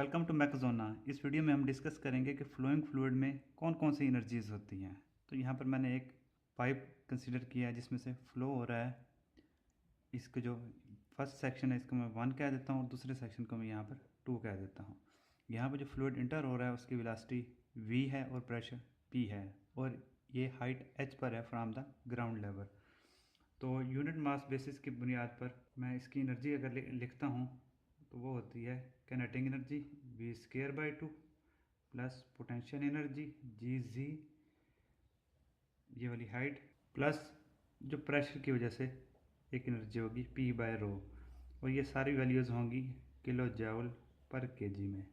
Welcome to मैकजोना। इस video में हम डिस्कस करेंगे कि फ्लोइंग फ्लूइड में कौन कौन सी एनर्जीज होती हैं। तो यहाँ पर मैंने एक पाइप कंसीडर किया है जिसमें से फ्लो हो रहा है। इसका जो फर्स्ट सेक्शन है इसको मैं 1 कह देता हूँ और दूसरे सेक्शन को मैं यहाँ पर 2 कह देता हूँ। यहाँ पर जो फ्लूइड इंटर हो रहा है उसकी वेलोसिटी v है और प्रेशर p है और ये हाइट h पर है फ्रॉम द ग्राउंड लेवल। तो यूनिट मास बेसिस की बुनियाद पर मैं इसकी एनर्जी अगर लिखता हूँ तो वो होती है kinetic energy v² 2 plus potential energy gz, ये वाली हाइट, प्लस जो प्रेशर की वजह से एक एनर्जी होगी p/ρ और ये सारी वैल्यूज़ होंगी किलो जूल पर केजी में।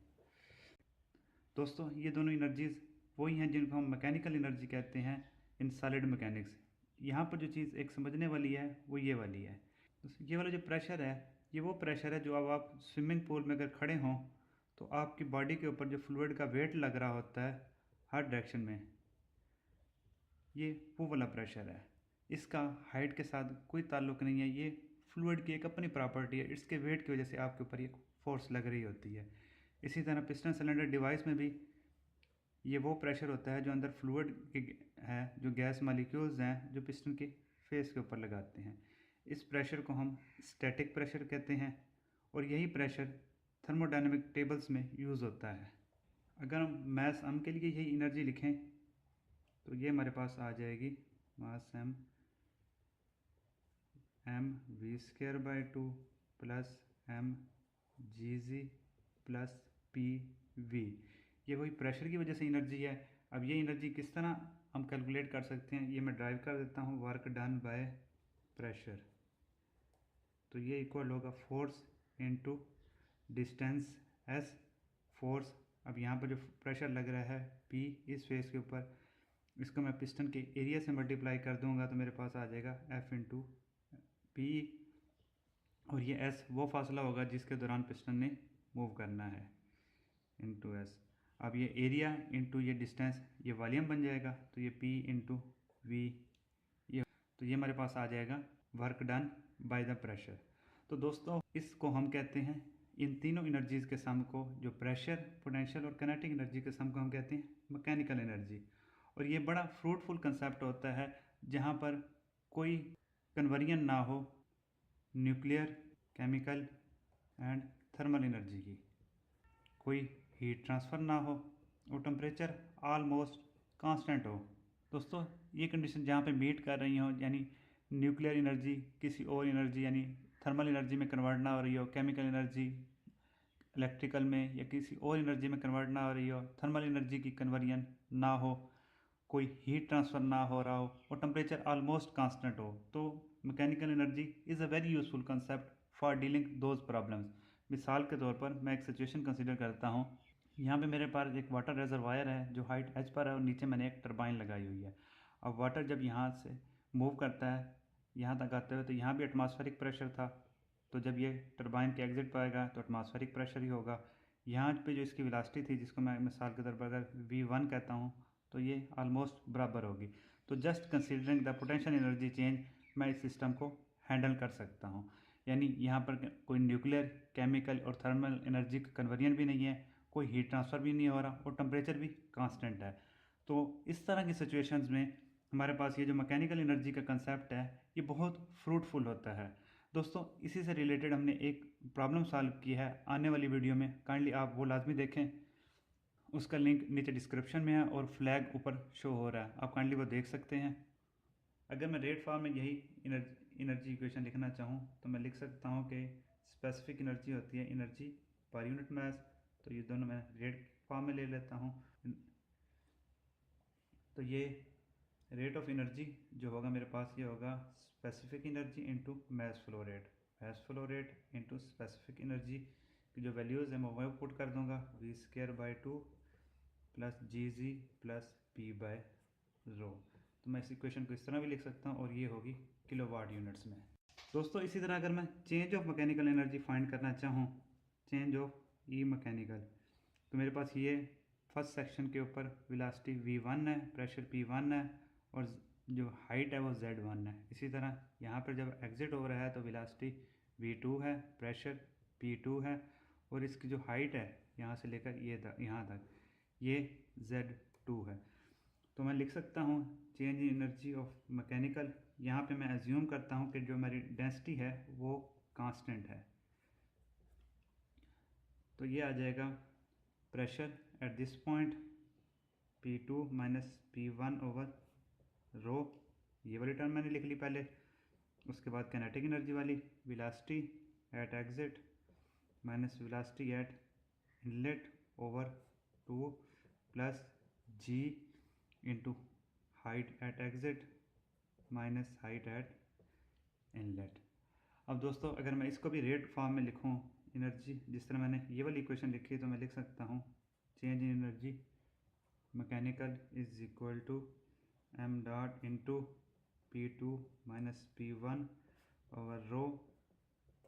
दोस्तों ये दोनों एनर्जीज़ वही हैं जिनको हम मैकेनिकल एनर्जी कहते हैं इन सॉलिड मैकेनिक्स। यहाँ पर जो चीज़ एक समझने वाली है वो ये वाली है। ये वाला जो प्रेशर है ये वो प्रेशर है जो अब आप स्विमिंग पूल में अगर खड़े हों तो आपकी बॉडी के ऊपर जो फ्लूइड का वेट लग रहा होता है हर डायरेक्शन में, ये वो वाला प्रेशर है। इसका हाइट के साथ कोई ताल्लुक नहीं है, ये फ्लूइड की एक अपनी प्रॉपर्टी है। इसके वेट की वजह से आपके ऊपर ये फोर्स लग रही होती है। इसी तरह पिस्टन सिलेंडर डिवाइस में भी ये वो प्रेशर होता है जो अंदर फ्लूइड है, जो गैस मालिक्यूल्स हैं जो पिस्टन के फेस के ऊपर लगाते हैं। इस प्रेशर को हम स्टैटिक प्रेशर कहते हैं और यही प्रेशर थर्मोडायनेमिक टेबल्स में यूज़ होता है। अगर हम मास m के लिए यही एनर्जी लिखें तो ये हमारे पास आ जाएगी मास m v² plus m gz plus pv। ये वही प्रेशर की वजह से एनर्जी है। अब ये एनर्जी किस तरह हम कैलकुलेट कर सकते हैं, ये मैं ड्राइव कर देता हूँ वर्क डन बाय प्रेशर। तो ये इक्वल होगा force into distance s, force. अब यहाँ पर जो प्रेशर लग रहा है p इस फेस के ऊपर, इसको मैं पिस्टन के एरिया से मल्टीप्लाई कर दूंगा तो मेरे पास आ जाएगा f इंटू पी और ये s वो फासला होगा जिसके दौरान पिस्टन ने मूव करना है इंटू s। अब ये एरिया इंटू ये डिस्टेंस ये वॉल्यूम बन जाएगा तो ये p इंटू वी, ये तो ये हमारे पास आ जाएगा work done by the pressure. तो दोस्तों इसको हम कहते हैं, इन तीनों एनर्जीज़ के सम को, जो प्रेशर, पोटेंशियल और काइनेटिक एनर्जी के सम को हम कहते हैं मैकेनिकल एनर्जी। और ये बड़ा फ्रूटफुल कंसेप्ट होता है जहाँ पर कोई कन्वर्जन ना हो nuclear, chemical and thermal energy की, कोई हीट ट्रांसफ़र ना हो और टेम्परेचर ऑलमोस्ट कांस्टेंट हो। दोस्तों ये कंडीशन जहाँ पे मीट कर रही हो, यानी न्यूक्लियर एनर्जी किसी और एनर्जी यानी थर्मल एनर्जी में कन्वर्ट ना हो रही हो, केमिकल एनर्जी इलेक्ट्रिकल में या किसी और एनर्जी में कन्वर्ट ना हो रही हो, थर्मल एनर्जी की कन्वर्जन ना हो, कोई हीट ट्रांसफ़र ना हो रहा हो और टेम्परेचर ऑलमोस्ट कांस्टेंट हो, तो mechanical energy is a very useful concept for dealing those problems. मिसाल के तौर पर मैं एक सिचुएशन कंसिडर करता हूँ। यहाँ पे मेरे पास एक वाटर रिजर्वायर है जो हाइट h पर है और नीचे मैंने एक टरबाइन लगाई हुई है। अब वाटर जब यहाँ से मूव करता है यहाँ तक आते हुए तो यहाँ भी एटमॉस्फेरिक प्रेशर था, तो जब ये टरबाइन के एग्जिट पर आएगा तो एटमॉस्फेरिक प्रेशर ही होगा। यहाँ पे जो इसकी वेलोसिटी थी जिसको मैं मिसाल के तौर पर अगर v1 कहता हूँ तो ये ऑलमोस्ट बराबर होगी। तो just considering the potential energy change मैं इस सिस्टम को हैंडल कर सकता हूँ। यानी यहाँ पर कोई न्यूक्लियर, केमिकल और थर्मल एनर्जी का कन्वर्जन भी नहीं है, कोई हीट ट्रांसफ़र भी नहीं हो रहा और टेम्परेचर भी कांस्टेंट है। तो इस तरह की सिचुएशंस में हमारे पास ये जो मैकेनिकल एनर्जी का कंसेप्ट है ये बहुत फ्रूटफुल होता है। दोस्तों इसी से रिलेटेड हमने एक प्रॉब्लम सॉल्व की है आने वाली वीडियो में, काइंडली आप वो लाजमी देखें। उसका लिंक नीचे डिस्क्रिप्शन में है और फ्लैग ऊपर शो हो रहा है, आप काइंडली वो देख सकते हैं। अगर मैं रेट फॉर्म में यही एनर्जी इक्वेशन लिखना चाहूँ तो मैं लिख सकता हूँ कि स्पेसिफिक एनर्जी होती है एनर्जी पर यूनिट मास। तो ये दोनों मैं रेट फॉर्म में ले लेता हूँ। तो ये रेट ऑफ एनर्जी जो होगा मेरे पास ये होगा specific energy into mass flow rate, mass flow rate into specific energy की जो वैल्यूज़ हैं मैं वो पुट कर दूंगा v² 2 plus gz plus p/ρ। तो मैं इस इक्वेशन को इस तरह भी लिख सकता हूँ और ये होगी किलोवाट यूनिट्स में। दोस्तों इसी तरह अगर मैं change of mechanical energy find करना चाहूँ, चेंज ऑफ ई मैकेनिकल, तो मेरे पास ये फर्स्ट सेक्शन के ऊपर वेलोसिटी v1 है, प्रेशर p1 है और जो हाइट है वो z1 है। इसी तरह यहाँ पर जब एग्जिट हो रहा है तो वेलोसिटी v2 है, प्रेशर p2 है और इसकी जो हाइट है यहाँ से लेकर ये तक, यहाँ तक, ये Z2 है। तो मैं लिख सकता हूँ change in energy of mechanical, यहाँ पे मैं एज्यूम करता हूँ कि जो हमारी डेंसिटी है वो कांस्टेंट है, तो ये आ जाएगा pressure at this point P2 minus P1 over rho, ये वाली टर्म मैंने लिख ली पहले। उसके बाद काइनेटिक एनर्जी वाली, velocity at exit minus velocity at inlet over 2 plus g into height at exit minus height at inlet. अब दोस्तों अगर मैं इसको भी रेट फॉर्म में लिखूं एनर्जी, जिस तरह मैंने ये वाली इक्वेशन लिखी, तो मैं लिख सकता हूँ change in energy mechanical is equal to m dot into P2 minus P1 over rho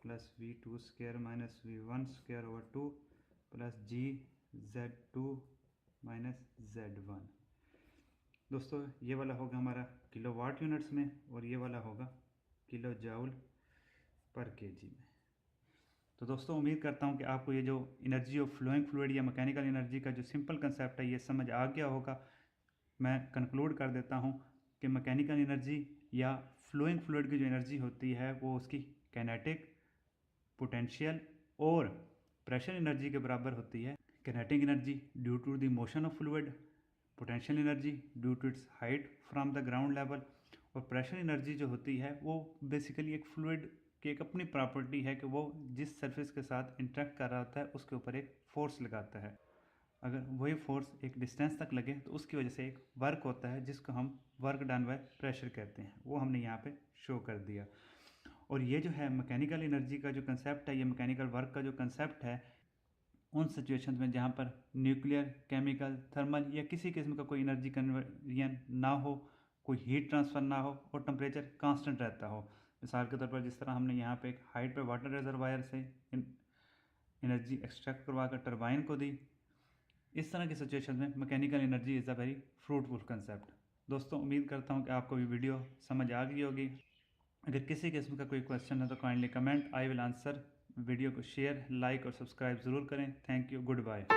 plus V2 square minus V1 square over 2 plus g Z2 minus Z1। दोस्तों ये वाला होगा हमारा किलोवाट यूनिट्स में और ये वाला होगा किलो जूल पर केजी में। तो दोस्तों उम्मीद करता हूँ कि आपको ये जो एनर्जी ऑफ फ्लोइंग फ्लूइड या मैकेनिकल एनर्जी का जो सिंपल कंसेप्ट है ये समझ आ गया होगा। मैं कंक्लूड कर देता हूँ कि मैकेनिकल एनर्जी या फ्लोइंग फ्लूइड की जो एनर्जी होती है वो उसकी काइनेटिक, पोटेंशियल और प्रेशर एनर्जी के बराबर होती है। Kinetic energy due to the motion of fluid, potential energy due to its height from the ground level, और प्रेशर एनर्जी जो होती है वो बेसिकली एक फ्लूइड की एक अपनी प्रॉपर्टी है कि वो जिस सरफेस के साथ इंटरेक्ट कर रहा होता है उसके ऊपर एक फोर्स लगाता है। अगर वही फोर्स एक डिस्टेंस तक लगे तो उसकी वजह से एक वर्क होता है जिसको हम वर्क डन बाय प्रेशर कहते हैं, वो हमने यहाँ पे शो कर दिया। और ये जो है मैकेनिकल एनर्जी का जो कंसेप्ट है, ये मैकेनिकल वर्क का जो कंसेप्ट है, उन सिचुएशन में जहाँ पर न्यूक्लियर, केमिकल, थर्मल या किसी किस्म का कोई एनर्जी कन्वर्जन ना हो, कोई हीट ट्रांसफ़र ना हो और टेम्परेचर कांस्टेंट रहता हो। मिसाल के तौर पर जिस तरह हमने यहाँ पे एक हाइट पे वाटर रिजर्वायर से एनर्जी एक्सट्रैक्ट करवा कर टरबाइन को दी, इस तरह की सिचुएशन में mechanical energy is a very fruitful concept. दोस्तों उम्मीद करता हूँ कि आपको ये वीडियो समझ आ गई होगी। अगर किसी किस्म का कोई क्वेश्चन है तो kindly comment, I will answer. Video को शेयर, लाइक और सब्सक्राइब ज़रूर करें। Thank you, good bye.